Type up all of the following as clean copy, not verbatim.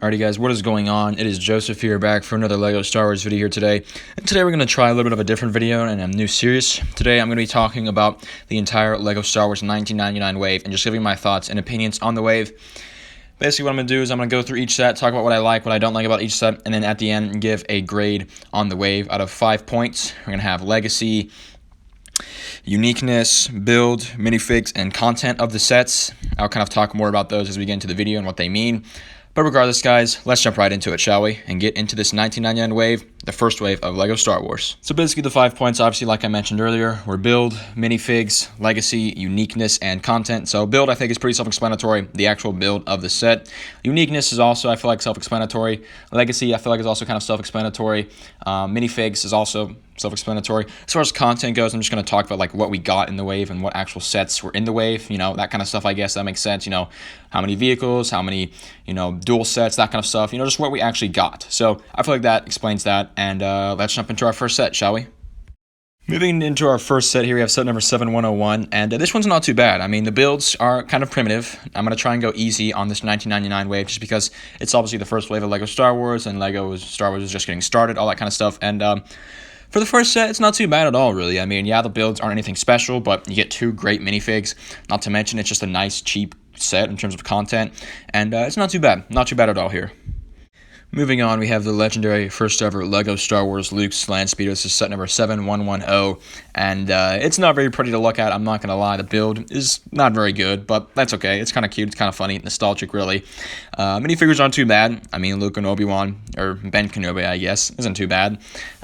Alrighty guys, what is going on? It is Joseph here, back for another LEGO Star Wars video here today. And today we're going to try a little bit of a different video and a new series. Today I'm going to be talking about the entire LEGO Star Wars 1999 wave and just giving my thoughts and opinions on the wave. Basically what I'm going to do is I'm going to go through each set, talk about what I like, what I don't like about each set, and then at the end give a grade on the wave out of 5 points. We're going to have legacy, uniqueness, build, minifigs, and content of the sets. I'll kind of talk more about those as we get into the video and what they mean. But regardless, guys, let's jump right into it, shall we? And get into this 1999 wave, the first wave of LEGO Star Wars. So basically the 5 points, obviously, like I mentioned earlier, were build, minifigs, legacy, uniqueness, and content. So build, I think, is pretty self-explanatory, the actual build of the set. Uniqueness is also, I feel like, self-explanatory. Legacy, I feel like, is also kind of self-explanatory. Minifigs is also self-explanatory. As far as content goes, I'm just going to talk about like what we got in the wave and what actual sets were in the wave, that kind of stuff. I guess that makes sense. How many vehicles, how many, dual sets, that kind of stuff, just what we actually got. So I feel like that explains that, and let's jump into our first set, shall we? Moving into our first set here, we have set number 7101, and this one's not too bad. I mean, the builds are kind of primitive. I'm going to try and go easy on this 1999 wave just because it's obviously the first wave of LEGO Star Wars, and LEGO Star Wars is just getting started, all that kind of stuff, and for the first set, it's not too bad at all, really. I mean, yeah, the builds aren't anything special, but you get 2 great minifigs. Not to mention, it's just a nice, cheap set in terms of content, and it's not too bad. Not too bad at all here. Moving on, we have the legendary first ever LEGO Star Wars Luke's Landspeeder. This is set number 7110, and it's not very pretty to look at, I'm not going to lie. The build is not very good, but that's okay. It's kind of cute, it's kind of funny, nostalgic, really. Minifigures aren't too bad. I mean, Luke and Obi-Wan, or Ben Kenobi, I guess, isn't too bad.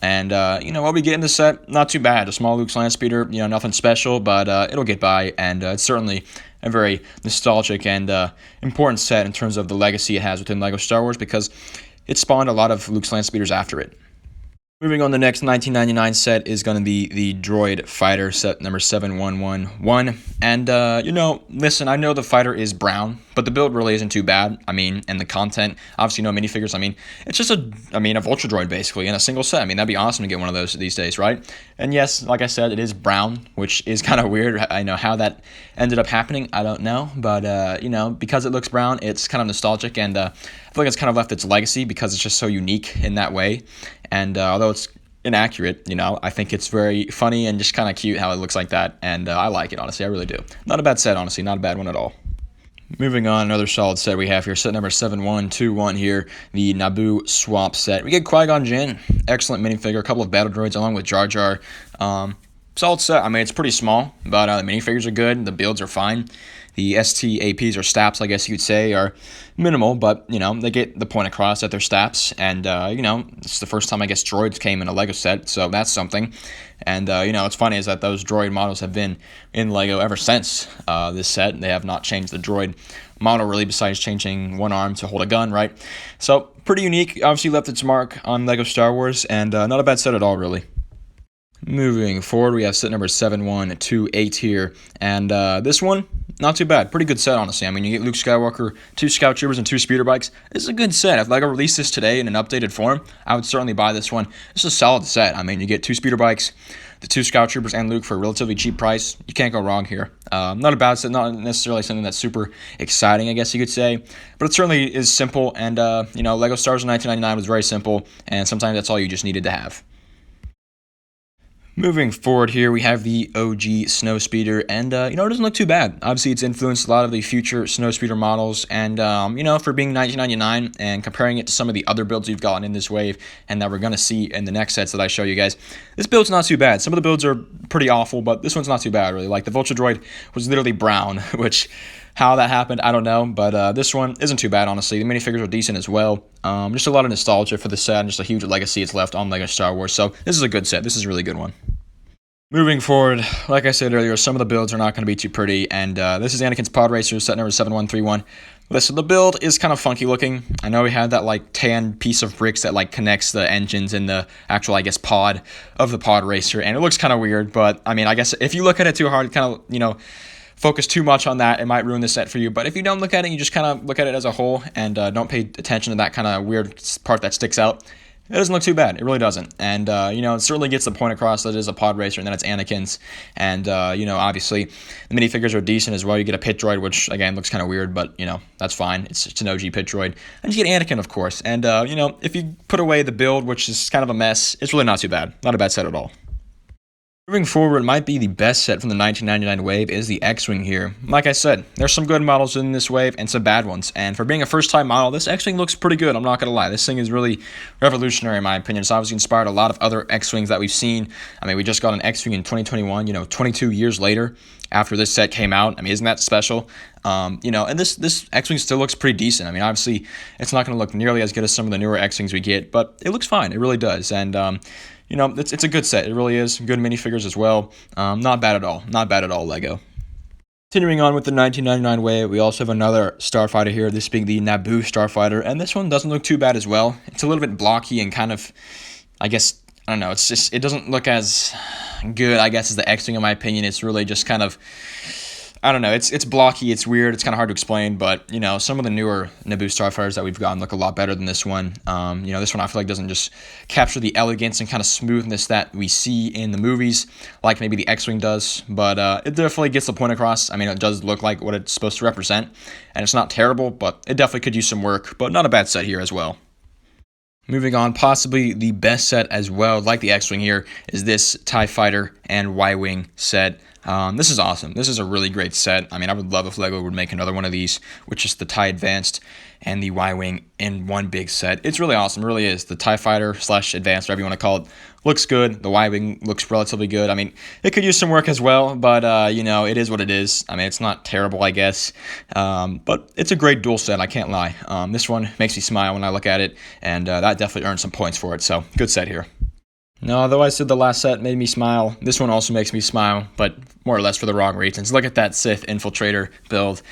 And, what we get in the set, not too bad. A small Luke's Landspeeder, nothing special, but it'll get by, and it's certainly a very nostalgic and important set in terms of the legacy it has within LEGO Star Wars, because it spawned a lot of Luke's Landspeeders after it. Moving on, the next 1999 set is going to be the Droid Fighter, set number 7111. And, listen, I know the fighter is brown, but the build really isn't too bad. I mean, and the content, obviously no minifigures. I mean, it's just a Vulture Droid, basically, in a single set. I mean, that'd be awesome to get one of those these days, right? And yes, like I said, it is brown, which is kind of weird. I know how that ended up happening. I don't know. But, because it looks brown, it's kind of nostalgic. And I feel like it's kind of left its legacy because it's just so unique in that way. And although it's inaccurate, I think it's very funny and just kind of cute how it looks like that. And I like it, honestly. I really do. Not a bad set, honestly. Not a bad one at all. Moving on, another solid set we have here. Set number 7121 here. The Naboo Swap set. We get Qui-Gon Jinn. Excellent minifigure. A couple of battle droids along with Jar Jar. Solid set. I mean, it's pretty small, but the minifigures are good. The builds are fine. The STAPs, or STAPs, I guess you could say, are minimal, but, they get the point across that they're STAPs. And, it's the first time, I guess, droids came in a LEGO set, so that's something. And, what's funny is that those droid models have been in LEGO ever since this set. They have not changed the droid model, really, besides changing one arm to hold a gun, right? So, pretty unique. Obviously left its mark on LEGO Star Wars, and not a bad set at all, really. Moving forward, we have set number 7128 here, and this one, not too bad. Pretty good set, honestly. I mean, you get Luke Skywalker, 2 Scout Troopers, and 2 speeder bikes. This is a good set. If LEGO released this today in an updated form, I would certainly buy this one. This is a solid set. I mean, you get 2 speeder bikes, the 2 Scout Troopers, and Luke for a relatively cheap price. You can't go wrong here. Not a bad set, not necessarily something that's super exciting, I guess you could say, but it certainly is simple, and, LEGO Star Wars in 1999 was very simple, and sometimes that's all you just needed to have. Moving forward here, we have the OG Snowspeeder, and, it doesn't look too bad. Obviously, it's influenced a lot of the future Snowspeeder models, and, for being 1999 and comparing it to some of the other builds you've gotten in this wave and that we're going to see in the next sets that I show you guys, this build's not too bad. Some of the builds are pretty awful, but this one's not too bad, really. Like, the Vulture Droid was literally brown, which, how that happened, I don't know, but this one isn't too bad, honestly. The minifigures are decent as well. Just a lot of nostalgia for the set, and just a huge legacy it's left on LEGO Star Wars, so this is a good set. This is a really good one. Moving forward, like I said earlier, some of the builds are not going to be too pretty, and this is Anakin's Pod Racer, set number 7131. Listen, the build is kind of funky looking. I know we had that, tan piece of bricks that, connects the engines in the actual, pod of the Pod Racer, and it looks kind of weird, but, I mean, I guess if you look at it too hard, kind of, focus too much on that, it might ruin the set for you. But if you don't look at it, you just kind of look at it as a whole and don't pay attention to that kind of weird part that sticks out, it doesn't look too bad. It really doesn't. And, it certainly gets the point across that it is a pod racer and then it's Anakin's. And, obviously the minifigures are decent as well. You get a pit droid, which, again, looks kind of weird, but, that's fine. It's an OG pit droid. And you get Anakin, of course. And, if you put away the build, which is kind of a mess, it's really not too bad. Not a bad set at all. Moving forward, might be the best set from the 1999 wave is the X-Wing here. Like I said, there's some good models in this wave and some bad ones. And for being a first-time model, this X-Wing looks pretty good, I'm not going to lie. This thing is really revolutionary in my opinion. It's obviously inspired a lot of other X-Wings that we've seen. I mean, we just got an X-Wing in 2021, 22 years later after this set came out. I mean, isn't that special? And this X-Wing still looks pretty decent. I mean, obviously, it's not going to look nearly as good as some of the newer X-Wings we get, but it looks fine. It really does. And, it's a good set. It really is. Good minifigures as well. Not bad at all. Not bad at all, LEGO. Continuing on with the 1999 wave, we also have another Starfighter here, this being the Naboo Starfighter, and this one doesn't look too bad as well. It's a little bit blocky and kind of, I don't know, it doesn't look as good, I guess, as the X-Wing in my opinion. It's really just kind of, I don't know, it's blocky, it's weird, it's kind of hard to explain, but, some of the newer Naboo Starfighters that we've gotten look a lot better than this one. This one I feel like doesn't just capture the elegance and kind of smoothness that we see in the movies, like maybe the X-Wing does, but it definitely gets the point across. I mean, it does look like what it's supposed to represent, and it's not terrible, but it definitely could use some work, but not a bad set here as well. Moving on, possibly the best set as well, like the X-Wing here, is this TIE Fighter and Y-Wing set. This is awesome. This is a really great set. I mean, I would love if LEGO would make another one of these, which is the TIE Advanced and the Y-Wing in one big set. It's really awesome. It really is. The TIE Fighter / Advanced, whatever you want to call it, looks good. The Y-Wing looks relatively good. I mean, it could use some work as well, but, it is what it is. I mean, it's not terrible, I guess, but it's a great dual set, I can't lie. This one makes me smile when I look at it, and that definitely earned some points for it, so good set here. Now, although I said the last set made me smile, this one also makes me smile, but more or less for the wrong reasons. Look at that Sith Infiltrator build.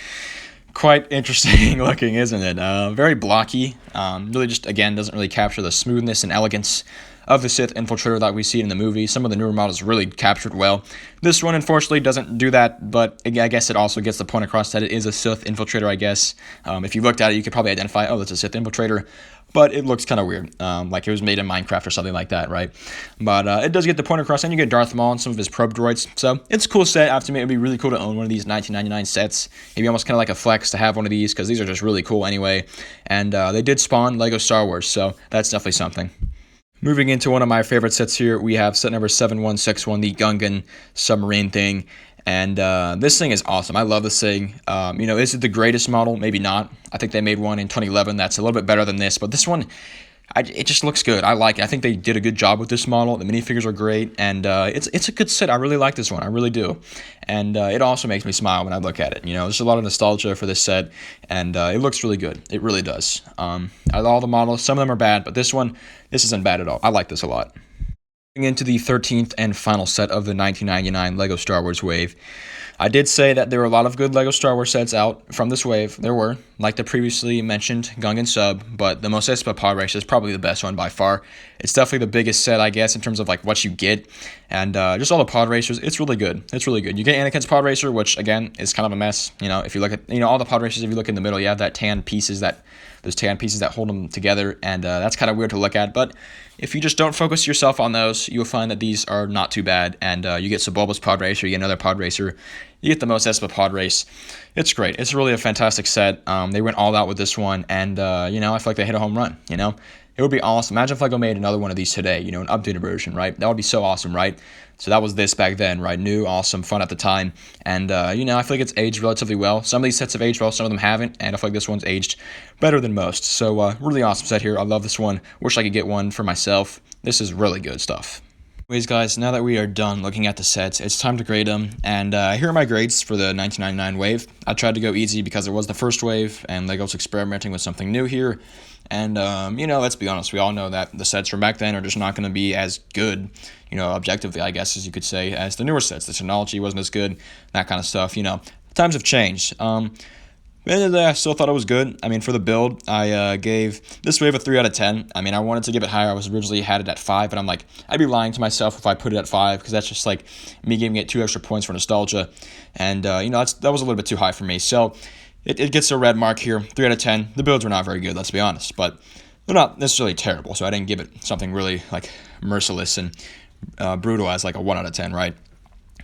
Quite interesting looking, isn't it? Very blocky. Really just, again, doesn't really capture the smoothness and elegance of the Sith Infiltrator that we see in the movie. Some of the newer models really captured well. This one, unfortunately, doesn't do that, but I guess it also gets the point across that it is a Sith Infiltrator, I guess. If you looked at it, you could probably identify, oh, that's a Sith Infiltrator, but it looks kind of weird, like it was made in Minecraft or something like that, right? But it does get the point across, and you get Darth Maul and some of his probe droids, so it's a cool set. I have to admit, it would be really cool to own one of these 1999 sets. It'd be almost kind of like a flex to have one of these, because these are just really cool anyway, and they did spawn LEGO Star Wars, so that's definitely something. Moving into one of my favorite sets here, we have set number 7161, the Gungan submarine thing. And this thing is awesome. I love this thing. Is it the greatest model? Maybe not. I think they made one in 2011 that's a little bit better than this. But this one, it just looks good. I like it. I think they did a good job with this model. The minifigures are great. And it's a good set. I really like this one. I really do. And it also makes me smile when I look at it. There's a lot of nostalgia for this set. And it looks really good. It really does. All the models, some of them are bad. But this isn't bad at all. I like this a lot. Into the 13th and final set of the 1999 LEGO Star Wars wave. I did say that there were a lot of good LEGO Star Wars sets out from this wave. There were, like the previously mentioned Gungan sub, but the Mos Espa pod race is probably the best one by far. It's definitely the biggest set, I guess, in terms of like what you get, and just all the pod racers. It's really good. It's really good. You get Anakin's pod racer, which again is kind of a mess. If you look at all the pod racers, if you look in the middle, you have those tan pieces that hold them together, and that's kind of weird to look at. But if you just don't focus yourself on those, you'll find that these are not too bad. And you get Sebulba's pod racer, you get another pod racer, you get the Mos Espa pod race. It's great. It's really a fantastic set. They went all out with this one, and I feel like they hit a home run. It would be awesome. Imagine if LEGO made another one of these today, an updated version, right? That would be so awesome, right? So that was this back then, right? New, awesome, fun at the time. And, I feel like it's aged relatively well. Some of these sets have aged well, some of them haven't. And I feel like this one's aged better than most. So, really awesome set here. I love this one. Wish I could get one for myself. This is really good stuff. Anyways, guys, now that we are done looking at the sets, it's time to grade them. And here are my grades for the 1999 wave. I tried to go easy because it was the first wave, and LEGO's experimenting with something new here. And, let's be honest, we all know that the sets from back then are just not going to be as good, objectively, I guess, as you could say, as the newer sets. The technology wasn't as good, that kind of stuff, Times have changed. At the end of the day, I still thought it was good. I mean, for the build, I gave this wave a 3 out of 10. I mean, I wanted to give it higher. I was originally had it at 5, but I'm like, I'd be lying to myself if I put it at 5, because that's just like me giving it 2 extra points for nostalgia. And, that was a little bit too high for me. So it gets a red mark here, 3 out of 10. The builds were not very good, let's be honest. But they're not necessarily terrible, so I didn't give it something really like merciless and brutal as like a 1 out of 10, right?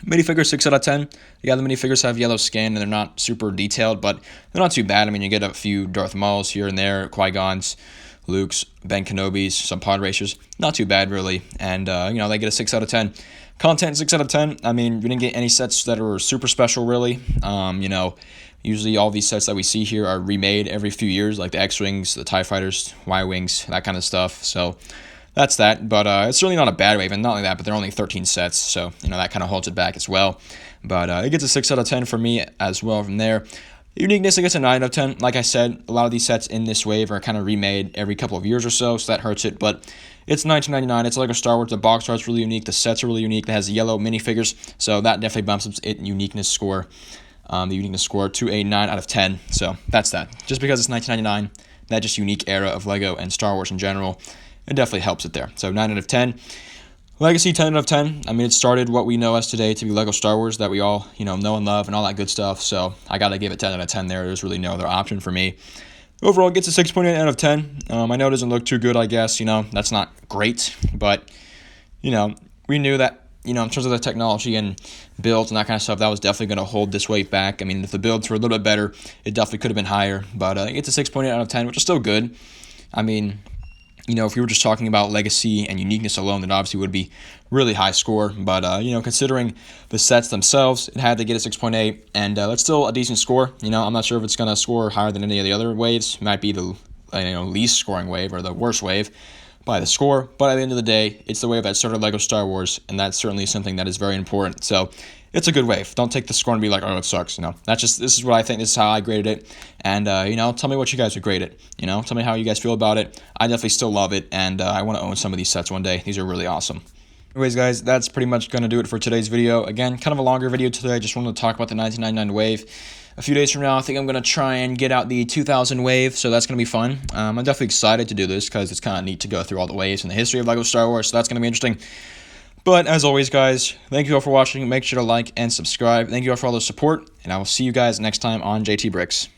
Minifigures 6 out of 10. Yeah, the minifigures have yellow skin and they're not super detailed, but they're not too bad. I mean, you get a few Darth Mauls here and there, Qui-Gons, Luke's, Ben Kenobi's, some pod racers. Not too bad, really. And, they get a 6 out of 10. Content 6 out of 10. I mean, we didn't get any sets that were super special, really. Usually all these sets that we see here are remade every few years, like the X-Wings, the TIE Fighters, Y-Wings, that kind of stuff. So that's that, but it's certainly not a bad wave, and not only that, but they're only 13 sets, so, that kind of holds it back as well. But it gets a 6 out of 10 for me as well from there. Uniqueness, it gets a 9 out of 10. Like I said, a lot of these sets in this wave are kind of remade every couple of years or so that hurts it, but it's $19.99. It's Lego Star Wars. The box art's really unique. The sets are really unique. It has yellow minifigures, so that definitely bumps its uniqueness score, to a 9 out of 10. So that's that. Just because it's $19.99, that just unique era of Lego and Star Wars in general, it definitely helps it there. So 9 out of 10. Legacy, 10 out of 10. I mean, it started what we know as today to be Lego Star Wars that we all, know and love and all that good stuff. So I got to give it 10 out of 10 there. There's really no other option for me. Overall, it gets a 6.8 out of 10. I know it doesn't look too good, I guess. That's not great. But, we knew that, in terms of the technology and builds and that kind of stuff, that was definitely going to hold this wave back. I mean, if the builds were a little bit better, it definitely could have been higher. But it gets a 6.8 out of 10, which is still good. I mean, if we were just talking about legacy and uniqueness alone, then obviously it would be really high score. But, considering the sets themselves, it had to get a 6.8, and that's still a decent score. I'm not sure if it's going to score higher than any of the other waves. It might be the least scoring wave or the worst wave by the score. But at the end of the day, it's the wave that started Lego Star Wars, and that's certainly something that is very important. So it's a good wave. Don't take the score and be like, oh, it sucks. This is what I think. This is how I graded it. And, tell me what you guys would grade it. Tell me how you guys feel about it. I definitely still love it, and I want to own some of these sets one day. These are really awesome. Anyways, guys, that's pretty much going to do it for today's video. Again, kind of a longer video today. I just wanted to talk about the 1999 wave. A few days from now, I think I'm going to try and get out the 2000 wave, so that's going to be fun. I'm definitely excited to do this because it's kind of neat to go through all the waves in the history of LEGO Star Wars, so that's going to be interesting. But as always, guys, thank you all for watching. Make sure to like and subscribe. Thank you all for all the support, and I will see you guys next time on JT Bricks.